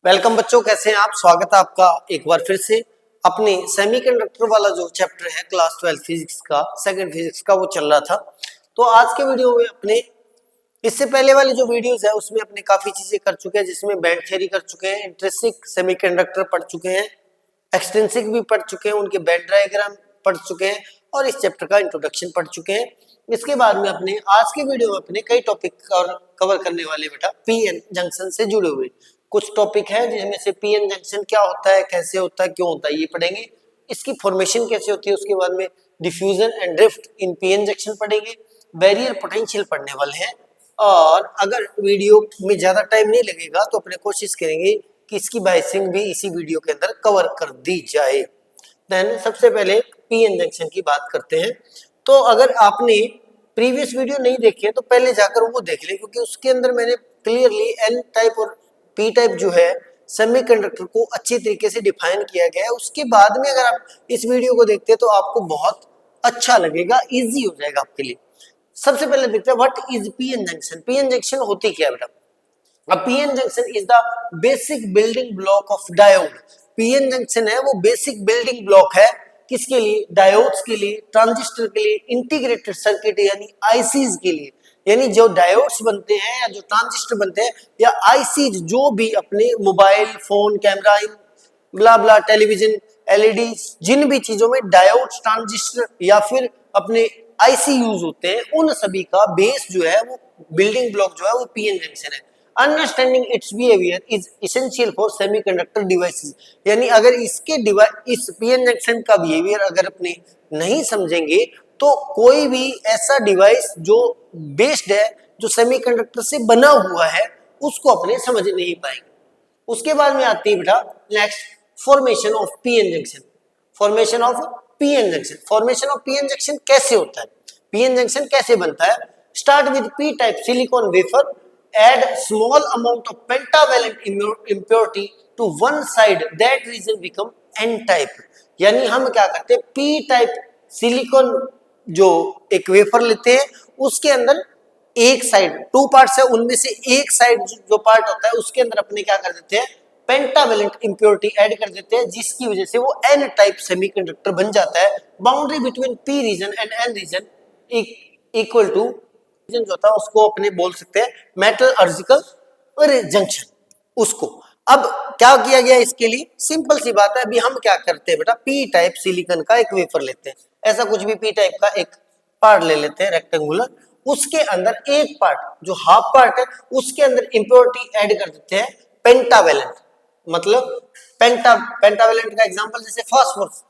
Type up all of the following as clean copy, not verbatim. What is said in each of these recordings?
Welcome बच्चों, कैसे हैं आप। स्वागत है आपका एक बार फिर से अपने सेमीकंडक्टर वाला जो चैप्टर है क्लास 12 फिजिक्स का सेकंड फिजिक्स का वो चल रहा था। तो आज के वीडियो में अपने इससे पहले वाली जो वीडियोस है उसमें अपने काफी चीजें कर चुके हैं, जिसमें बैंड थ्योरी कर चुके हैं, इंट्रिंसिक सेमीकंडक्टर पढ़ चुके हैं, एक्सट्रिंसिक भी पढ़ चुके हैं, उनके बैंड डायग्राम पढ़ चुके हैं और इस चैप्टर का इंट्रोडक्शन पढ़ चुके हैं। इसके बाद में अपने आज के वीडियो में अपने कई टॉपिक और कवर करने वाले बेटा पीएन जंक्शन से जुड़े हुए कुछ टॉपिक है, जिसमें से पीएन जंक्शन क्या होता है, कैसे होता है, क्यों होता है, ये पढ़ेंगे। इसकी फॉर्मेशन कैसे होती है, उसके बाद में diffusion and drift in PN junction पढ़ेंगे, बैरियर पोटेंशियल पढ़ने वाले हैं। और अगर वीडियो में ज्यादा टाइम नहीं लगेगा तो अपने कोशिश करेंगे कि इसकी बाइसिंग भी इसी वीडियो के अंदर कवर कर दी जाए। देन सबसे पहले पीएन जंक्शन की बात करते हैं। तो अगर आपने प्रीवियस वीडियो नहीं देखी है तो पहले जाकर वो देख लें, क्योंकि उसके अंदर मैंने क्लियरली एन टाइप और पी टाइप जो है सेमीकंडक्टर को अच्छी तरीके से डिफाइन किया गया है। उसके बाद में अगर आप इस वीडियो को देखते हैं तो आपको बहुत अच्छा लगेगा, इजी हो जाएगा आपके लिए। सबसे पहले देखते हैं what is PN junction. PN junction होती क्या है बेटा। A PN junction is the basic building block of diode। PN junction है वो बेसिक बिल्डिंग ब्लॉक है किसके लिए, डायोड्स के लिए, ट्रांजिस्टर के लिए, इंटीग्रेटेड सर्किट यानी आईसीज के लिए। यानी जो डायोड्स बनते हैं या जो ट्रांजिस्टर बनते हैं या आईसीज जो भी अपने मोबाइल फोन कैमरा ब्ला ब्ला टेलीविजन एलईडी जिन भी चीजों में डायोड्स ट्रांजिस्टर या फिर अपने आईसी यूज होते हैं, उन सभी का बेस जो है वो बिल्डिंग ब्लॉक जो है वो पीएन जंक्शन है। Understanding its behaviour is essential for semiconductor devices. यानी अगर इस पीएन जंक्शन का बिहेवियर अगर अपने नहीं समझेंगे तो कोई भी ऐसा डिवाइस जो बेस्ड है, जो सेमीकंडक्टर से बना हुआ है, उसको अपने समझ नहीं पाएंगे। उसके बाद में आती है बेटा next formation of PN junction. Formation of PN junction, formation of PN junction कैसे होता है, पीएन जंक्शन कैसे बनता है। Start with P type silicon wafer, add small amount of pentavalent impurity to one side, that region become n type। यानी हम क्या करते हैं, p टाइप सिलिकॉन जो एक वेफर लेते हैं, उसके अंदर एक साइड टू पार्ट्स है, उनमें से एक साइड जो पार्ट होता है उसके अंदर अपने क्या कर देते हैं, पेंटावेलेंट इंप्योरिटी ऐड कर देते हैं, जिसकी वजह से वो n टाइप सेमीकंडक्टर बन जाता है। Boundary between p region and n region equal to जो होता है उसको अपने बोल सकते हैं मेटलर्जिकल जंक्शन। उसको अब क्या किया गया इसके लिए, सिंपल सी बात है। अभी हम क्या करते हैं बेटा, पी टाइप सिलिकॉन का एक वेफर लेते हैं, ऐसा कुछ भी पी टाइप का एक पार्ट ले लेते हैं रेक्टेंगुलर, उसके अंदर एक पार्ट जो हाफ पार्ट है उसके अंदर इंप्योरिटी ऐड कर देते हैं पेंटावेलेंट। मतलब पेंटावेलेंट का एग्जांपल जैसे फास्फोरस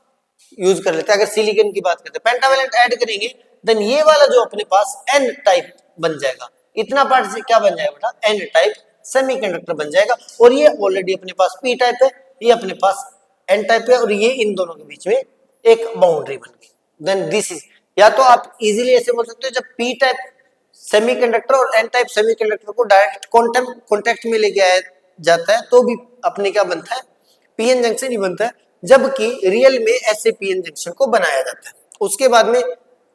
यूज कर लेते हैं। अगर सिलिकॉन की बात करते हैं, पेंटावेलेंट ऐड करेंगे, देन ये वाला जो अपने पास एन टाइप बन जाएगा। इतना पार्ट से क्या बन जाएगा बेटा, एन टाइप सेमीकंडक्टर बन जाएगा। और ये ऑलरेडी अपने पास पी टाइप है, ये अपने पास एन टाइप है, और ये इन दोनों के बीच में एक बाउंड्री बन गई। देन दिस इज, या तो आप इजीली ऐसे बोल सकते हो, जब पी टाइप सेमीकंडक्टर और एन टाइप सेमीकंडक्टर को डायरेक्ट कॉन्टेक्ट में लेके आया जाता है तो भी अपने क्या बनता है, पीएन जंक्शन ही बनता है, जबकि रियल में ऐसे पीएन जंक्शन को बनाया जाता है। उसके बाद में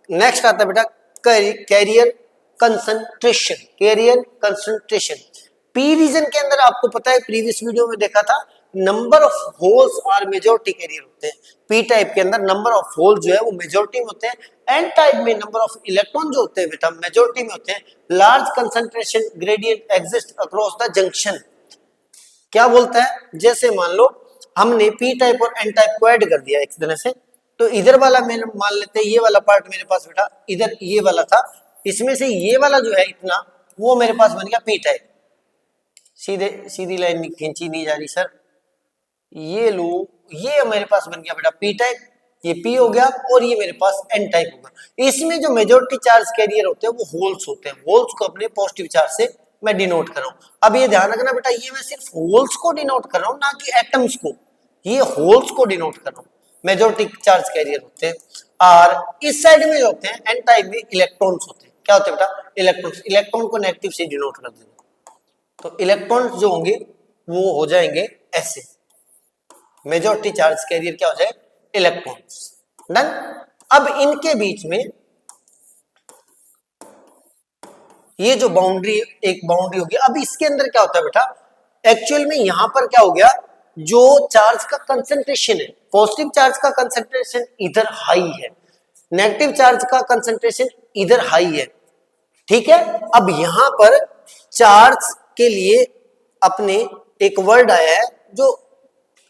नेक्स्ट आता है बेटा carrier concentration. Carrier concentration P region के अंदर आपको पता है, प्रीवियस वीडियो में देखा था, नंबर ऑफ होल्स और मेजॉरिटी कैरियर होते हैं। पी टाइप के अंदर नंबर ऑफ होल जो है वो मेजॉरिटी में होते हैं। एन टाइप में नंबर ऑफ इलेक्ट्रॉन जो होते हैं बेटा मेजॉरिटी में होते हैं। Large concentration gradient exist across the junction. क्या बोलता है, जैसे मान लो हमने पी टाइप और एन टाइप को ऐड कर दिया एक तरह से, तो इधर वाला मैंने मान लेते हैं, ये वाला पार्ट मेरे पास बेटा इधर ये वाला था, इसमें से ये वाला जो है इतना वो मेरे पास बन गया पी टाइप। सीधी लाइन खींची नहीं जा रही सर, ये लो, ये मेरे पास बन गया बेटा पी टाइप, ये पी हो गया, और ये मेरे पास एन टाइप होगा। इसमें जो मेजॉरिटी चार्ज कैरियर होते हैं वो होल्स होते हैं। होल्स को अपने पॉजिटिव चार्ज से मैं डिनोट कर रहा हूं। अब ये ध्यान रखना बेटा, ये मैं सिर्फ होल्स को डिनोट कर रहा हूं, ना कि एटम्स को, ये होल्स को डिनोट कर रहा हूं। मेजॉरिटी चार्ज कैरियर होते हैं। और इस साइड में जो होते हैं एन टाइप में इलेक्ट्रॉन्स होते हैं। क्या होते हैं बेटा, इलेक्ट्रॉन्स। इलेक्ट्रॉन को नेगेटिव से डिनोट कर देंगे, तो इलेक्ट्रॉन्स जो होंगे वो हो जाएंगे ऐसे। मेजॉरिटी चार्ज कैरियर क्या हो जाए, इलेक्ट्रॉन्स। डन। अब इनके बीच में ये जो बाउंड्री, एक बाउंड्री होगी। अब इसके अंदर क्या होता है बेटा, एक्चुअल में यहां पर क्या हो गया, जो चार्ज का कंसंट्रेशन है, पॉजिटिव चार्ज का कंसंट्रेशन इधर हाई है, नेगेटिव चार्ज का कंसंट्रेशन इधर हाई है, ठीक है। अब यहां पर चार्ज के लिए अपने एक वर्ड आया है जो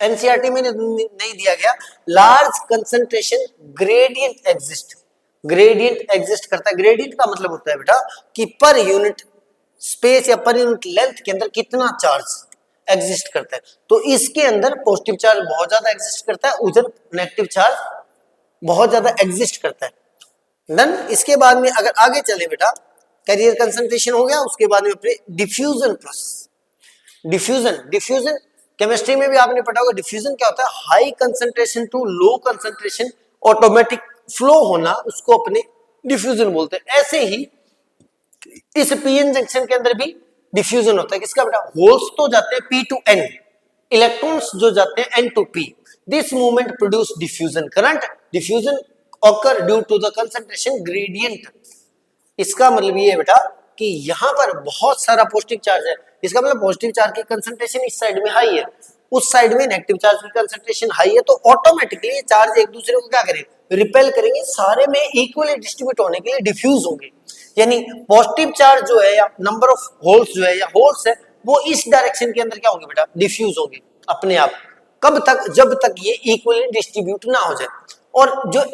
एनसीईआरटी में नहीं दिया गया, large concentration gradient exist. Gradient exist करता है, ग्रेडियंट का मतलब होता है बेटा कि पर यूनिट स्पेस या पर यूनिट लेंथ के अंदर कितना चार्ज एग्जिस्ट करता है। तो इसके अंदर पॉजिटिव चार्ज बहुत ज्यादा एग्जिस्ट करता है, उधर नेगेटिव चार्ज बहुत ज्यादा एग्जिस्ट करता है। डन। इसके बाद में अगर आगे चले बेटा, कैरियर कंसंट्रेशन हो गया, उसके बाद में अपने डिफ्यूजन प्रोसेस। डिफ्यूजन केमिस्ट्री में भी आपने पढ़ा होगा, डिफ्यूजन क्या होता है, high concentration to low concentration automatic flow होना, उसको अपने डिफ्यूजन बोलते हैं। ऐसे ही इस पीएन जंक्शन के अंदर भी डिफ्यूजन होता है, किसका बेटा, होल्स तो जाते हैं पी टू एन, इलेक्ट्रॉन्स जो जाते हैं N to P. This movement produce diffusion current. Diffusion occur due to the concentration gradient. इसका मतलब ये है बेटा कि यहां पर बहुत सारा पॉजिटिव चार्ज है, इसका मतलब पॉजिटिव चार्ज की कंसंट्रेशन इस साइड में हाई है, उस साइड में नेगेटिव चार्ज की कंसंट्रेशन हाई है, तो ऑटोमेटिकली ये चार्ज एक दूसरे को क्या करेंगे, रिपेल करेंगे, सारे में इक्वली डिस्ट्रीब्यूट होने के लिए डिफ्यूज होंगे। यानी पॉजिटिव चार्ज जो है या नंबर ऑफ होल्स जो है या होल्स है, वो इस डायरेक्शन के अंदर क्या होंगे बेटा, डिफ्यूज होंगे अपने आप। कब तक, जब तक ये इक्वली डिस्ट्रीब्यूट ना हो जाए। और जो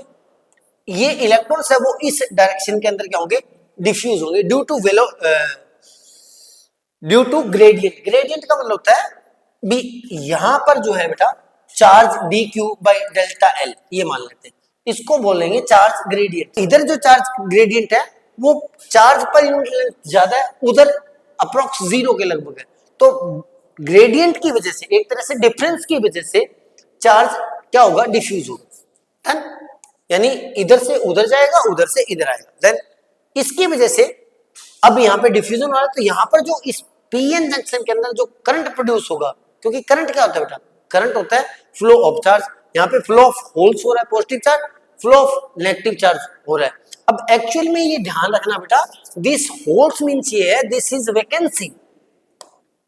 ये इलेक्ट्रॉन्स है वो इस डायरेक्शन के अंदर क्या होंगे, डिफ्यूज होंगे ड्यू टू ग्रेडियंट। ग्रेडियंट का मतलब होता है भी, यहां पर जो है बेटा charge D Q by delta L, ये मान लेते हैं, इसको बोलेंगे चार्ज ग्रेडियंट। इधर जो चार्ज ग्रेडियंट है वो चार्ज पर यूनिट ज्यादा है, उधर अप्रोक्स जीरो के लगभग है। तो ग्रेडियंट की वजह से, एक तरह से डिफरेंस की वजह से चार्ज क्या होगा, डिफ्यूज होगा। यानी इधर से उधर जाएगा, उधर से इधर आएगा। देन इसकी वजह से अब यहाँ पे डिफ्यूजन हो रहा है, तो यहाँ पर जो इस पीएन जंक्शन के अंदर जो करंट प्रोड्यूस होगा, क्योंकि करंट क्या होता है बेटा, करंट होता है फ्लो ऑफ चार्ज। यहाँ पे फ्लो ऑफ होल्स हो रहा है positive charge, flow of negative charge हो रहा है। अब एक्चुअल में ये ध्यान रखना बेटा, दिस होल्स मींस ये है, this is vacancy,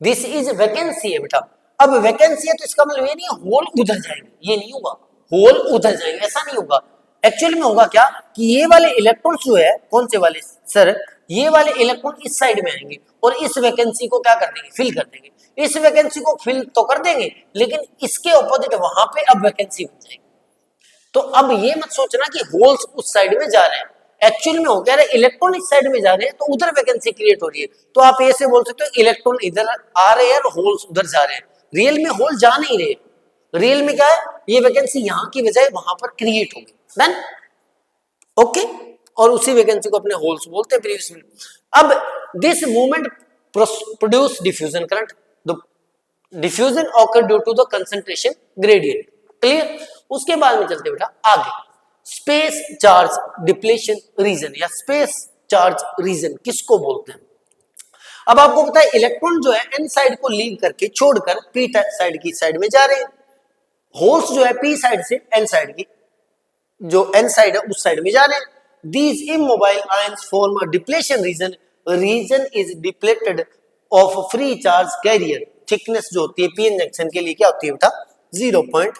this is vacancy है बेटा। अब वैकेंसी है तो इसका मतलब ये नहीं है होल उधर जाएंगे, ये नहीं होगा, होल उधर जाएंगे ऐसा नहीं होगा। एक्चुअल में होगा क्या कि ये वाले इलेक्ट्रॉन्स जो है, कौन से वाले सर, ये वाले इलेक्ट्रॉन इस साइड में आएंगे और इस वैकेंसी को क्या कर देंगे, फिल कर देंगे। इस वैकेंसी को फिल तो कर देंगे, लेकिन इसके ऑपोजिट वहां पे अब वैकेंसी बन जाएगी। तो अब ये मत सोचना कि होल्स उस साइड में जा रहे हैं, एक्चुअल में हो क्या रहा है, इलेक्ट्रॉन इस साइड में जा रहे हैं तो उधर वैकेंसी क्रिएट हो रही है। तो आप ऐसे बोल सकते हो इलेक्ट्रॉन इधर आ रहे हैं और होल्स उधर जा रहे हैं। रियल में होल जा नहीं रहे, रियल में क्या है, ये वैकेंसी यहां की बजाय वहां पर क्रिएट होगी। Done, okay. और उसी वैकेंसी को अपने होल्स बोलते हैं प्रीवियसली। अब this movement produce diffusion current, the diffusion occur due to the concentration gradient. Clear. उसके बाद में चलते बेटा आगे, स्पेस चार्ज डिप्लेशन रीजन या स्पेस चार्ज रीजन किसको बोलते हैं। अब आपको पता है इलेक्ट्रॉन जो है एन साइड को लीव करके छोड़कर पी साइड की साइड में जा रहे हैं, होल्स जो है पी साइड से एन साइड की, जो एन साइड है उस साइड में जा रहे हैं। These immobile ions form a depletion region. Region is depleted of free charge carrier. Thickness जो होती है पीएन जंक्शन के लिए क्या होती है बेटा, 0.01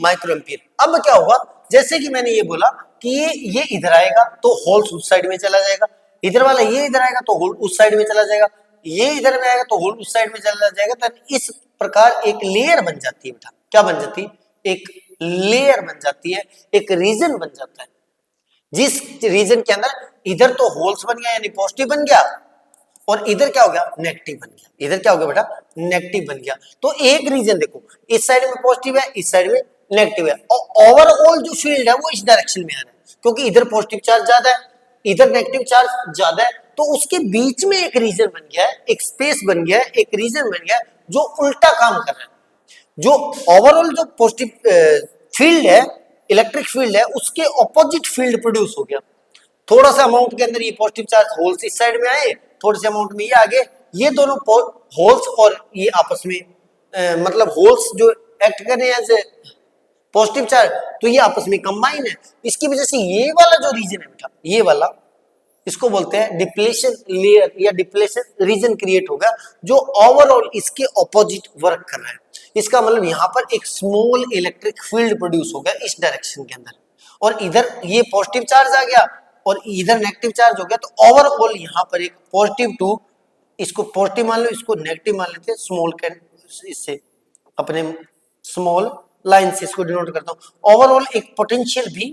माइक्रोएम्पियर। अब क्या होगा, जैसे कि मैंने ये बोला कि ये इधर आएगा तो होल्स उस साइड में चला जाएगा, इधर वाला ये इधर आएगा तो होल उस साइड में चला जाएगा, ये इधर में आएगा तो होल उस साइड में चला जाएगा। तो इस प्रकार एक लेयर बन जाती है बेटा, क्या बन जाती है, एक लेयर बन जाती है, एक रीजन बन जाता है, जिस रीजन के अंदर इधर तो होल्स बन गया यानी पॉजिटिव बन गया, और इधर क्या हो गया, नेगेटिव बन गया। इधर क्या हो गया बेटा, नेगेटिव बन गया। तो एक रीजन देखो, इस साइड में पॉजिटिव है, इस साइड में नेगेटिव है, और ओवरऑल जो फील्ड है वो इस डायरेक्शन में आ रहा है, क्योंकि इधर पॉजिटिव चार्ज ज्यादा है, इधर नेगेटिव चार्ज ज्यादा है। तो उसके बीच में एक रीजन बन गया है, एक स्पेस बन गया है, एक रीजन बन गया है जो उल्टा काम कर रहा है। जो ओवरऑल जो पॉजिटिव फील्ड है, इलेक्ट्रिक फील्ड है, उसके ऑपोजिट फील्ड प्रोड्यूस हो गया। थोड़ा सा अमाउंट के अंदर ये पॉजिटिव चार्ज होल्स इस साइड में आए, थोड़े से अमाउंट में ये आगे, ये दोनों होल्स और ये आपस में मतलब होल्स जो एक्ट कर रहे हैं एज पॉजिटिव चार्ज, तो ये आपस में कंबाइन है। इसकी वजह से ये वाला जो रीजन है बेटा, ये वाला इसको बोलते हैं डिप्लेशन लेयर या डिप्लेशन रीजन क्रिएट होगा जो ओवरऑल इसके ऑपोजिट वर्क कर रहा है। इसका मतलब यहाँ पर एक स्मॉल इलेक्ट्रिक फील्ड प्रोड्यूस हो गया इस डायरेक्शन के अंदर, और इधर ये पॉजिटिव चार्ज आ गया और इधर नेगेटिव चार्ज हो गया, तो ओवरऑल यहाँ पर एक पॉजिटिव टू, इसको पॉजिटिव मान लो, इसको नेगेटिव मान लेते हैं, स्मॉल कैन इससे अपने स्मॉल लाइन से इसको डिनोट करता हूं। ओवरऑल एक पोटेंशियल भी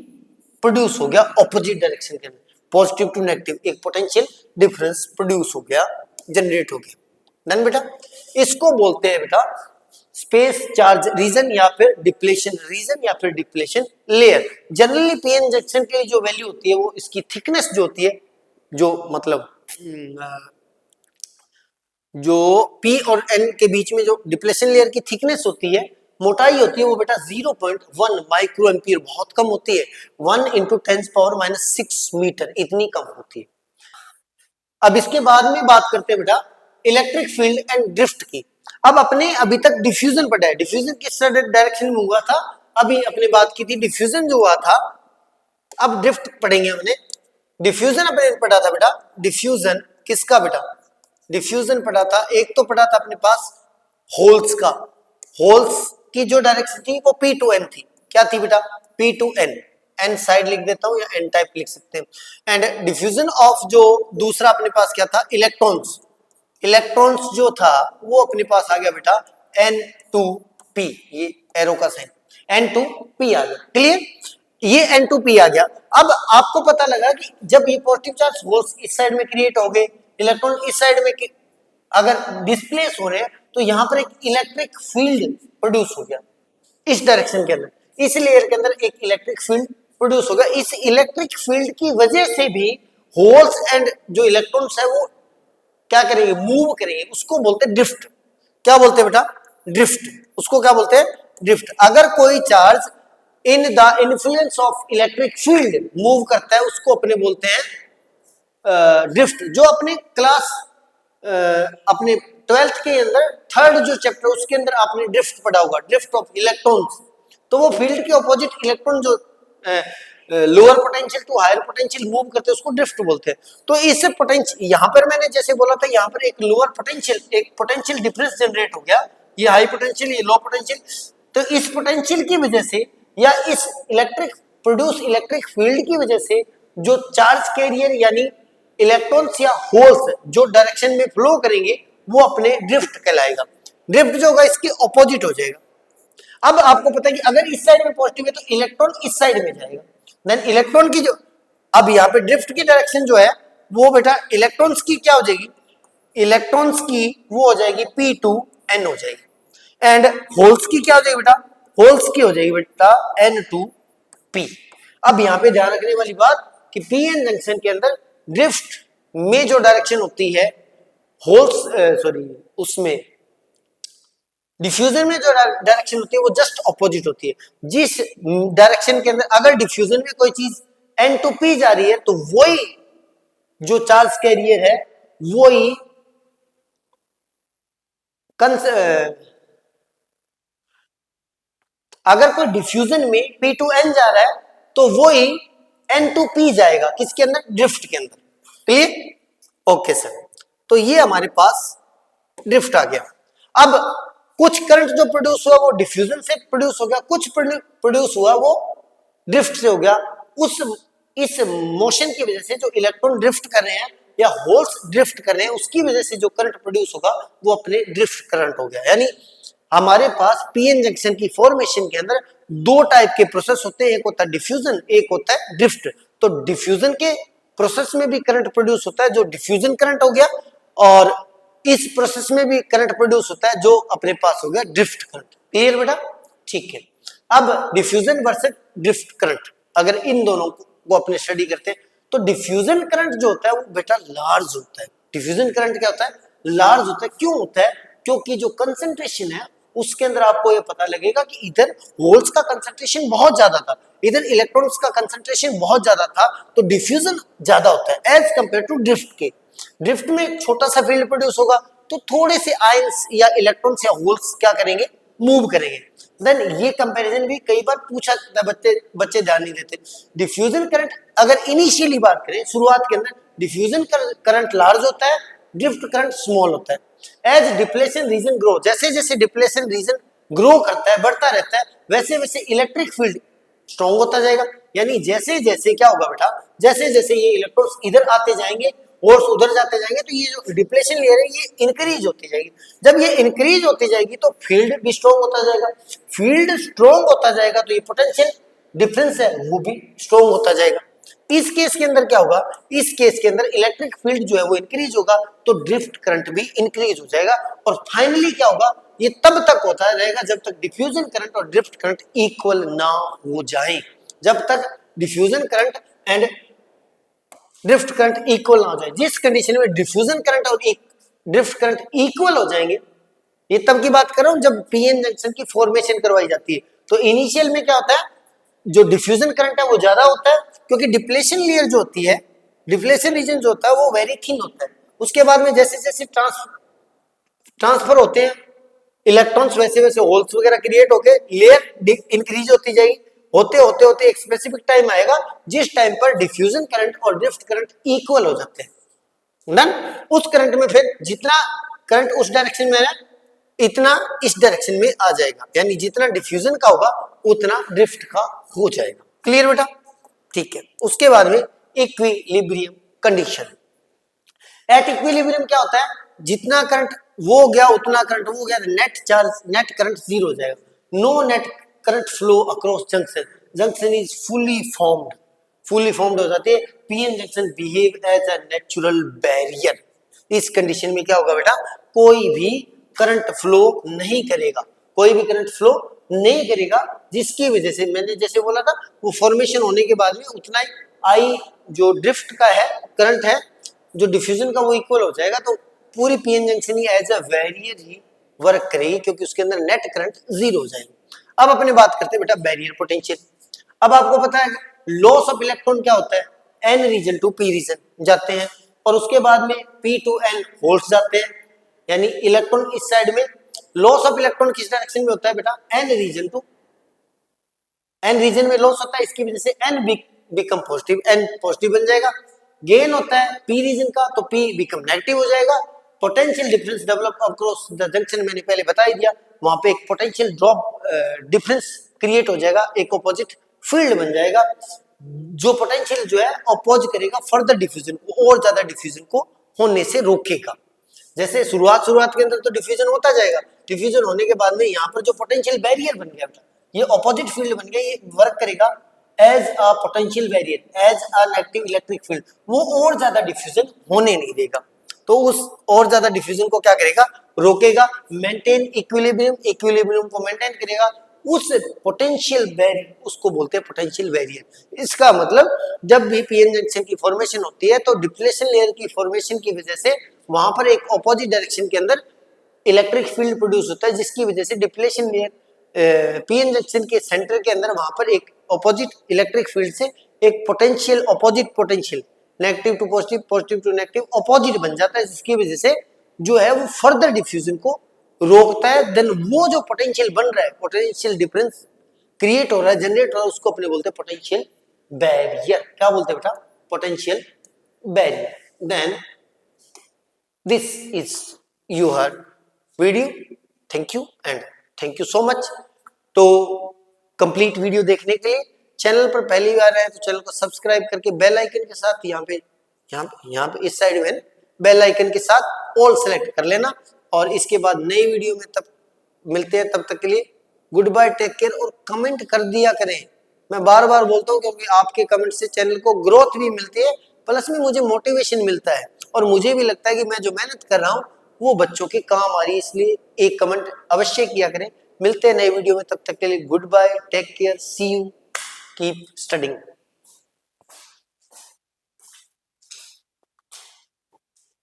प्रोड्यूस हो गया ऑपोजिट डायरेक्शन के अंदर, पॉजिटिव टू नेगेटिव एक पोटेंशियल डिफरेंस प्रोड्यूस हो गया, जनरेट हो गया। डन बेटा। इसको बोलते हैं बेटा स्पेस चार्ज रीजन या फिर डिप्लेशन रीजन या फिर depletion layer. Generally PN junction की जो वैल्यू होती है वो इसकी थिकनेस जो होती है, जो मतलब जो P और N के बीच में जो डिप्लेशन लेयर की थिकनेस होती है, मोटाई होती है, वो बेटा 0.1 माइक्रो एम्पियर, बहुत कम होती है, 1 × 10⁻⁶ मीटर, इतनी कम होती है। अब इसके बाद में बात करते हैं बेटा इलेक्ट्रिक फील्ड एंड ड्रिफ्ट की। अब अपने अभी तक डिफ्यूजन पढ़ा है, डिफ्यूजन किस डायरेक्शन में हुआ था, अभी अपने बात की थी डिफ्यूजन जो हुआ था। अब ड्रिफ्ट पढ़ेंगे हमने। डिफ्यूजन अपने पढ़ा था बेटा, डिफ्यूजन किसका बेटा, डिफ्यूजन पढ़ा था, एक तो पढ़ा था अपने पास होल्स का, होल्स की जो डायरेक्शन थी वो P to N थी, क्या थी बेटा, P to N, N side लिख देता हूं या N टाइप लिख सकते हैं। एंड डिफ्यूजन ऑफ जो दूसरा अपने पास क्या था, इलेक्ट्रॉन्स, इलेक्ट्रॉन्स जो था वो अपने पास आ गया बेटा N2P, ये एरो का साइन N2P आ गया, क्लियर, ये N2P आ गया। अब आपको पता लगा कि जब ये पॉजिटिव चार्ज होल्स इस साइड में क्रिएट हो गए, इलेक्ट्रॉन इस साइड में अगर डिस्प्लेस हो रहे हैं, तो यहां पर एक इलेक्ट्रिक फील्ड प्रोड्यूस हो गया इस डायरेक्शन के अंदर, इस लेयर के अंदर एक इलेक्ट्रिक फील्ड प्रोड्यूस होगा। इस इलेक्ट्रिक फील्ड की वजह से भी होल्स एंड जो इलेक्ट्रॉन्स है वो क्या करेंगे, मूव करेंगे, उसको बोलते हैं ड्रिफ्ट। क्या बोलते हैं बेटा, ड्रिफ्ट, उसको क्या बोलते हैं, ड्रिफ्ट। अगर कोई charge in the influence of electric field move करता है उसको अपने बोलते हैं ड्रिफ्ट। जो अपने क्लास अपने 12th के अंदर थर्ड जो चैप्टर उसके अंदर आपने ड्रिफ्ट पढ़ा होगा, ड्रिफ्ट ऑफ इलेक्ट्रॉन्स, तो वो फील्ड के ऑपोजिट इलेक्ट्रॉन जो lower potential to higher potential move करते हैं उसको ड्रिफ्ट बोलते हैं। तो इस पोटेंशियल यहाँ पर मैंने जैसे बोला था, यहाँ पर एक लोअर पोटेंशियल, एक पोटेंशियल डिफरेंस जनरेट हो गया, ये हाई पोटेंशियल, ये लो पोटेंशियल। तो इस पोटेंशियल की वजह से या इस इलेक्ट्रिक प्रोड्यूस इलेक्ट्रिक फील्ड की वजह से जो चार्ज कैरियर यानी इलेक्ट्रॉन्स या होल्स जो डायरेक्शन में फ्लो करेंगे वो अपने ड्रिफ्ट कहलाएगा। ड्रिफ्ट जो होगा इसके ऑपोजिट हो जाएगा। अब आपको पता है कि अगर इस साइड में पॉजिटिव है तो इलेक्ट्रॉन इस साइड में जाएगा, देन इलेक्ट्रॉन की जो अब यहाँ पे ड्रिफ्ट की डायरेक्शन जो है वो बेटा इलेक्ट्रॉन्स की क्या हो जाएगी, इलेक्ट्रॉन्स की वो हो जाएगी P to N हो जाएगी, एंड होल्स की क्या हो जाएगी बेटा, होल्स की हो जाएगी बेटा N2P। अब यहाँ पे ध्यान रखने वाली बात कि पीएन जंक्शन के अंदर ड्रिफ्ट में जो डायरेक्शन होती है होल्स सॉरी उसमें डिफ्यूजन में जो डायरेक्शन होती है वो जस्ट ऑपोजिट होती है। जिस डायरेक्शन के अंदर अगर डिफ्यूजन में कोई चीज N2P जा रही है तो वही जो चार्ज कैरियर है वही अगर कोई डिफ्यूजन में P to N जा रहा है तो वही N2P जाएगा किसके अंदर, ड्रिफ्ट के अंदर, क्लियर, ओके सर। तो ये हमारे पास ड्रिफ्ट आ गया। अब कुछ करंट जो प्रोड्यूस हुआ वो डिफ्यूजन से प्रोड्यूस हो गया, कुछ प्रोड्यूस हुआ वो ड्रिफ्ट से हो गया। इस मोशन की वजह से जो इलेक्ट्रॉन ड्रिफ्ट कर रहे हैं या होल्स ड्रिफ्ट कर रहे हैं उसकी वजह से जो करंट प्रोड्यूस होगा वो अपने ड्रिफ्ट करंट हो गया। यानी हमारे पास पीएन जंक्शन की फॉर्मेशन के अंदर दो टाइप के प्रोसेस होते हैं, एक होता है डिफ्यूजन, एक होता है ड्रिफ्ट। तो डिफ्यूजन के प्रोसेस में भी करंट प्रोड्यूस होता है जो डिफ्यूजन करंट हो गया, और इस प्रोसेस में भी करंट प्रोड्यूस होता है जो अपने पास हो गया ड्रिफ्ट करंट। क्लियर बेटा, ठीक है। अब डिफ्यूजन वर्सेस ड्रिफ्ट करंट अगर इन दोनों को अपने स्टडी करते हैं तो डिफ्यूजन करंट जो होता है वो बेटा लार्ज होता है। डिफ्यूजन करंट क्या होता है, लार्ज होता है। क्यों होता है, क्योंकि जो कंसंट्रेशन है उसके अंदर आपको ये पता लगेगा कि इधर होल्स का कंसंट्रेशन बहुत ज्यादा था, इधर इलेक्ट्रॉन्स का कंसंट्रेशन बहुत ज्यादा था, तो डिफ्यूजन ज्यादा होता है एज कंपेयर टू ड्रिफ्ट के। ड्रिफ्ट में एक छोटा सा फील्ड प्रोड्यूस होगा तो थोड़े से आयंस या इलेक्ट्रॉन्स या होल्स क्या करेंगे, मूव करेंगे। देन ये कंपैरिजन भी कई बार पूछा जाता है, बच्चे ध्यान नहीं देते। डिफ्यूजन करंट अगर इनिशियली बात करें शुरुआत के अंदर डिफ्यूजन करंट लार्ज होता है, ड्रिफ्ट करंट स्मॉल होता है। एज डिप्लेशन रीजन ग्रो, जैसे जैसे डिप्लेशन रीजन ग्रो करता है, बढ़ता रहता है, वैसे वैसे इलेक्ट्रिक फील्ड स्ट्रॉन्ग होता जाएगा। यानी जैसे जैसे क्या होगा बेटा, जैसे जैसे ये इलेक्ट्रॉन्स इधर आते जाएंगे और उधर जाते जाएंगे तो ये जो डिप्लेशन लेयर है ये इंक्रीज होती जाएगी। जब ये इंक्रीज होती जाएगी तो फील्ड भी स्ट्रॉन्ग होता जाएगा। फील्ड स्ट्रॉन्ग होता जाएगा तो ये पोटेंशियल डिफरेंस है वो भी स्ट्रॉन्ग होता जाएगा। इस केस के अंदर क्या होगा, इस केस के अंदर इलेक्ट्रिक फील्ड जो है वो इंक्रीज होगा तो ड्रिफ्ट करंट भी इंक्रीज हो जाएगा। और फाइनली क्या होगा, ये तब तक होता रहेगा जब तक डिफ्यूजन करंट और ड्रिफ्ट करंट इक्वल ना हो जाए। जब तक diffusion current and drift current equal ना हो जाए, जिस कंडीशन में डिफ्यूजन करंट और ड्रिफ्ट करंट इक्वल हो जाएंगे, ये तब की बात कर रहा हूं जब पीएन जंक्शन की फॉर्मेशन करवाई जाती है। तो इनिशियल में क्या होता है, जो डिफ्यूजन करंट है वो ज्यादा होता है क्योंकि डिप्लेशन लेयर जो होती है, डिप्लेशन रीजन जो होता है वो वेरी थिन होता है। उसके बाद में जैसे जैसे ट्रांसफर होते हैं इलेक्ट्रॉन्स, वैसे वैसे होल्स वगैरह क्रिएट होके लेयर इंक्रीज होती जाएगी। होते होते होते एक स्पेसिफिक टाइम आएगा जिस टाइम पर डिफ्यूजन करंट और ड्रिफ्ट करंट इक्वल हो जाते हैं। डन। उस करंट में फिर जितना करंट उस डायरेक्शन में है इतना इस डायरेक्शन में आ जाएगा, यानी जितना डिफ्यूजन का होगा उतना ड्रिफ्ट का हो जाएगा। क्लियर बेटा? ठीक है। उसके बाद में इक्विलिब्रियम कंडीशन। एट इक्विलिब्रियम क्या होता है, जितना करंट वो गया उतना करंट वो गया, net charge net current zero हो जाएगा। No net current flow across junction, junction is fully formed हो जाती है। PN junction behave as a natural barrier. इस कंडीशन में क्या होगा बेटा, कोई भी करंट फ्लो नहीं करेगा, कोई भी करंट फ्लो नहीं करेगा, जिसकी वजह से मैंने जैसे बोला था वो फॉर्मेशन होने के बाद में उतना ही आई जो ड्रिफ्ट का है करंट है जो डिफ्यूजन का वो इक्वल हो जाएगा। तो पूरी पीएन जंक्शन ही एज अ बैरियर ही वर्क करेगी क्योंकि उसके अंदर नेट करंट जीरो हो जाएगी। अब अपने बात करते हैं बेटा बैरियर पोटेंशियल। अब आपको पता है लॉस ऑफ इलेक्ट्रॉन क्या होता है, N region to P region जाते हैं और उसके बाद में पी टू एन होल्स जाते हैं, यानी इलेक्ट्रॉन इस साइड में। लॉस ऑफ इलेक्ट्रॉन किस डायरेक्शन में होता है बेटा, N region to N region में लॉस होता है, इसकी वजह से N become positive, N positive बन जाएगा। गेन होता है पी रीजन का तो पी बिकम नेगेटिव हो जाएगा। Potential difference develop across the junction, मैंने पहले बता ही दिया, वहां पे एक पोटेंशियल ड्रॉप डिफरेंस क्रिएट हो जाएगा, एक ऑपोजिट फील्ड बन जाएगा जो पोटेंशियल जो है अपोज करेगा फर्दर डिफ्यूजन को, और ज्यादा डिफ्यूजन को होने से रोकेगा। जैसे शुरुआत के अंदर तो डिफ्यूजन होता जाएगा, डिफ्यूजन होने के बाद में यहाँ पर जो पोटेंशियल बैरियर बन गया ये ऑपोजिट फील्ड बन गया, ये वर्क करेगा as a potential barrier, as a negative electric field, वो और ज्यादा डिफ्यूजन होने नहीं देगा। तो उस और ज्यादा डिफ्यूजन को क्या करेगा, रोकेगा, मेंटेन इक्विलिब्रियम, इक्विलिब्रियम को मेंटेन करेगा। उस पोटेंशियल बैरियर उसको बोलते हैं पोटेंशियल बैरियर। इसका मतलब जब भी पीएन जंक्शन की फॉर्मेशन होती है तो डिप्लेशन लेयर की फॉर्मेशन की वजह से वहां पर एक ऑपोजिट डायरेक्शन के अंदर इलेक्ट्रिक फील्ड प्रोड्यूस होता है, जिसकी वजह से डिप्लेशन लेयर पीएन जंक्शन के सेंटर के अंदर वहां पर एक ऑपोजिट इलेक्ट्रिक फील्ड से एक potential opposite potential negative to positive, positive to negative opposite बन जाता है, जिसकी वजह से जो है वो फर्दर डिफ्यूजन को रोकता है। देन वो जो पोटेंशियल बन रहा है, पोटेंशियल डिफरेंस क्रिएट हो रहा है, जनरेट हो रहा है, उसको अपने बोलते हैं पोटेंशियल बैरियर। क्या बोलते हैं बेटा, potential barrier. Then this is your video, thank you and thank you so much. तो कंप्लीट वीडियो देखने के लिए चैनल पर पहली बार आए तो चैनल को सब्सक्राइब करके बेल आइकन के साथ यहाँ पे इस साइड में बेल आइकन के साथ ऑल सेलेक्ट कर लेना। और इसके बाद नई वीडियो में तब मिलते हैं, तब तक के लिए गुड बाय, टेक केयर। और कमेंट कर दिया करें, मैं बार बार बोलता हूँ क्योंकि आपके कमेंट से चैनल को ग्रोथ भी मिलती है, प्लस में मुझे मोटिवेशन मिलता है और मुझे भी लगता है कि मैं जो मेहनत कर रहा हूँ वो बच्चों के काम आ रही है। इसलिए एक कमेंट अवश्य किया करें। मिलते हैं नए वीडियो में, तब तक के लिए goodbye, take care, see you, keep studying.